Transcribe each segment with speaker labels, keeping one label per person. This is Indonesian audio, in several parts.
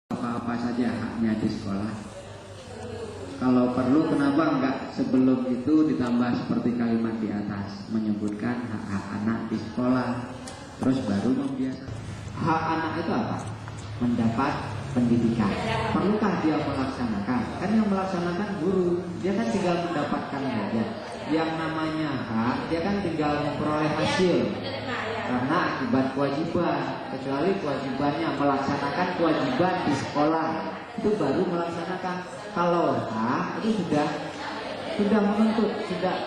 Speaker 1: apa-apa saja haknya di sekolah. Kalau perlu kenapa enggak sebelum itu ditambah seperti kalimat di atas, menyebutkan hak-hak anak di sekolah, terus baru membiasakan. Hak anak itu apa? Mendapat pendidikan. Perlukah dia melaksanakan? Kan yang melaksanakan guru, dia kan tinggal mendapatkan saja. Yang namanya hak, dia kan tinggal memperoleh hasil karena akibat kewajiban. Kecuali kewajibannya melaksanakan kewajiban di sekolah, itu baru melaksanakan. Kalau hak itu sudah menuntut, sudah.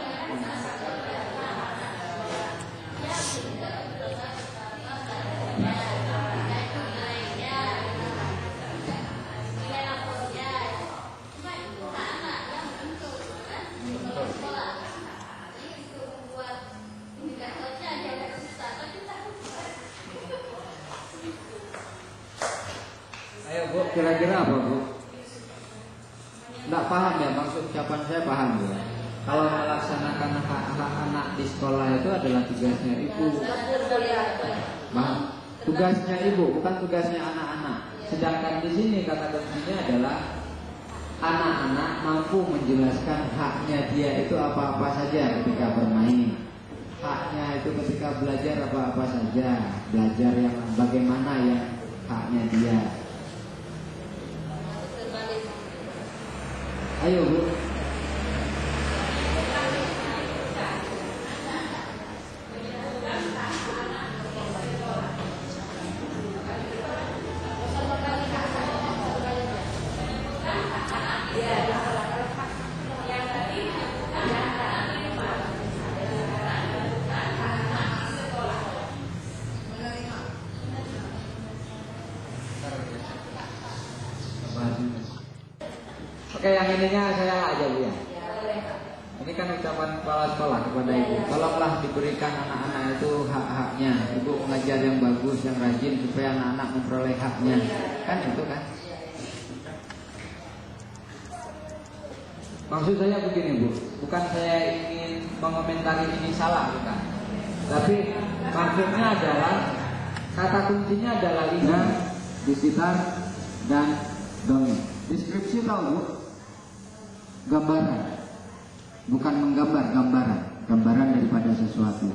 Speaker 1: Ayo Bu, kira-kira apa Bu? Nggak paham ya, maksud ucapan saya paham Bu. Kalau melaksanakan hak-hak anak di sekolah itu adalah tugasnya ibu. Paham? Tugasnya ibu, bukan tugasnya anak-anak. Sedangkan di sini kata kuncinya adalah anak-anak mampu menjelaskan haknya dia itu apa-apa saja ketika bermain. Haknya itu ketika belajar apa-apa saja. Belajar yang bagaimana yang haknya dia. Ayo Bu. Oke, yang ininya saya aja Bu ya. Ini kan ucapan kepala sekolah kepada ibu. Tolonglah diberikan anak-anak itu hak-haknya. Ibu mengajar yang bagus, yang rajin supaya anak-anak memperoleh haknya. Kan itu kan. Maksud saya begini Bu, bukan saya ingin mengomentari ini salah, bukan. Tapi maksudnya adalah kata kuncinya adalah lihat, di sekitar, dan dongeng. Deskripsi tahu Bu? Gambaran, bukan menggambar, gambaran daripada sesuatu.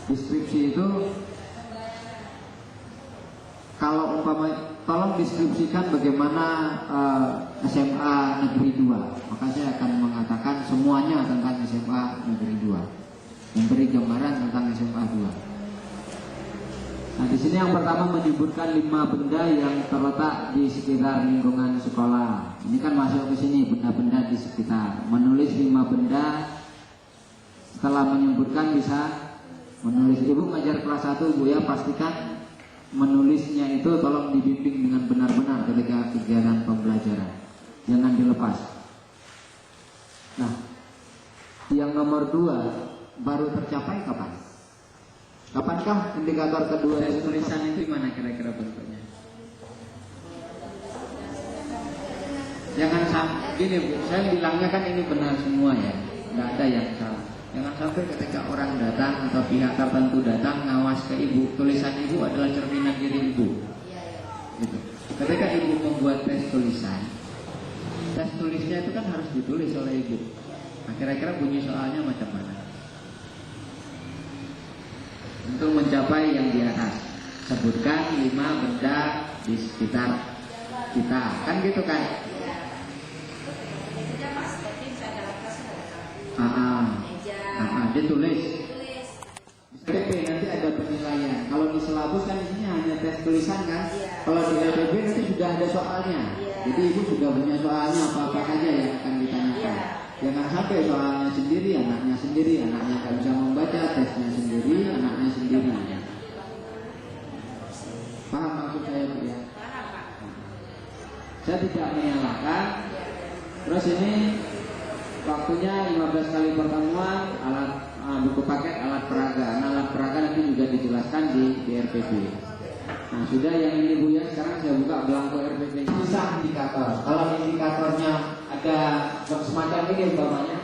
Speaker 1: Deskripsi itu kalau umpama, tolong deskripsikan bagaimana SMA Negeri 2, maka saya akan mengatakan semuanya tentang SMA Negeri 2, memberi gambaran tentang SMA 2. Nah, di sini yang pertama menyebutkan 5 benda yang terletak di sekitar lingkungan sekolah. Ini kan masuk ke sini, benda-benda di sekitar. Menulis 5 benda. Setelah menyebutkan bisa menulis. Ibu ngajar kelas 1 Bu ya, pastikan menulisnya itu tolong dibimbing dengan benar-benar ketika kegiatan pembelajaran. Jangan dilepas. Nah, yang nomor 2 baru tercapai kapan? Kapankah indikator kedua itu? Tulisan itu gimana kira-kira bentuknya? Jangan sampai gini Bu, saya bilangnya kan ini benar semua ya, nggak ada yang salah. Jangan sampai ketika orang datang atau pihak tertentu datang ngawas ke ibu, tulisan ibu adalah cerminan diri ibu. Gitu. Ketika ibu membuat tes tulisan, tes tulisnya itu kan harus ditulis oleh ibu. Nah, kira-kira bunyi soalnya macam mana? Untuk mencapai yang di atas, sebutkan 5 benda di sekitar kita, kan gitu kan? Ditulis. LPP nanti ada penilaian. Kalau di selabus kan isinya hanya tes tulisan kan? Kalau di LPP nanti sudah ada soalnya. Jadi ibu sudah punya soalnya apa-apa saja yang akan ditanyakan. Jangan sampai soalnya sendiri, anaknya nggak bisa membaca, tesnya sendiri, anaknya sendiri. Paham maksud saya Bu ya? Saya tidak menyalahkan. Terus ini waktunya 15 kali pertemuan, alat buku paket, alat peraga. Nah, alat peraga nanti juga dijelaskan di RPP. Nah, sudah yang ini Bu ya, sekarang saya buka belangko RPP. Bisa indikator. Kalau indikatornya ada semacam ini umpamanya,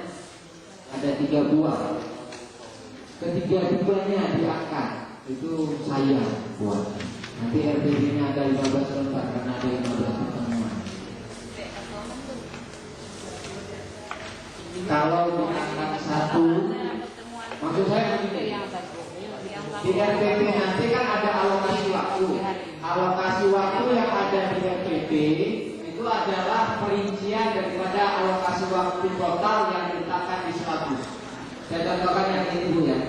Speaker 1: ada 3 buah. Ketiga-tiganya diangkat, itu saya buat. Nanti RPP-nya ada 15 lembar. waktu yang ada di RPP itu adalah perincian daripada alokasi waktu total yang diletakkan di silabus. Saya contohkan yang ini dulu ya.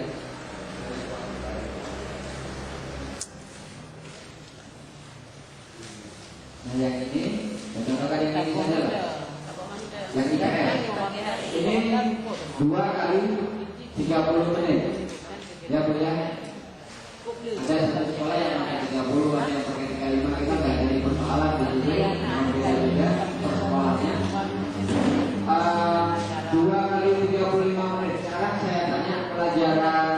Speaker 1: Nah yang ini, saya contohkan yang ini saja lah. Yang IPS ini 2 kali 30 menit. Ya Bu ya. Ada satu sekolah yang pakai 30, ada yang pakai 35, kita nggak jadi persoalan di sini. Beda-beda persoalannya. 2 kali 35 menit. Sekarang saya tanya pelajaran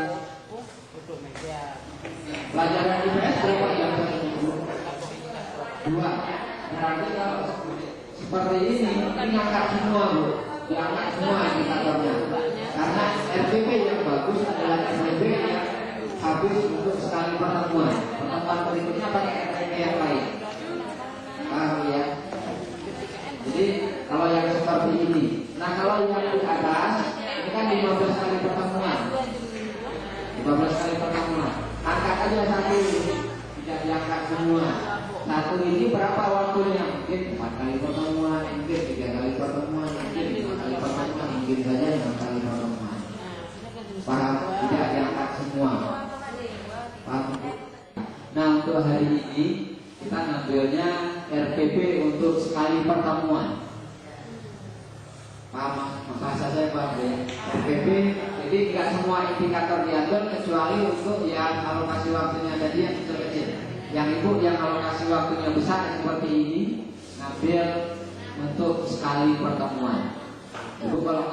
Speaker 1: IPS berapa yang saya sebut? 2. Berarti kalau seperti ini angkat semua Bu, diangkat semua indikatornya. Karena RPP yang bagus adalah RPP yang habis untuk sekali pertemuan. Pertemuan berikutnya pakai RPP yang lain. Paham ya? Jadi kalau yang seperti ini, nah kalau yang di atas ini kan 15 kali pertemuan. 15 kali pertemuan. Angkat aja satu, tidak diangkat semua. Satu ini berapa waktunya? Mungkin 4 kali pertemuan, mungkin 3 kali pertemuan, mungkin 5 kali pertemuan, mungkin saja 6 kali pertemuan. Paham? Tidak diangkat semua. Paham? Nah untuk hari ini kita ngambilnya RPP untuk sekali pertemuan. Paham? Bahasa saya paham ya. RPP, jadi tidak semua indikator diatur kecuali untuk yang alokasi waktunya tadi yang kecil-kecil. Yang ibu yang alokasi waktunya besar seperti ini, ngambil untuk sekali pertemuan. Ibu kalau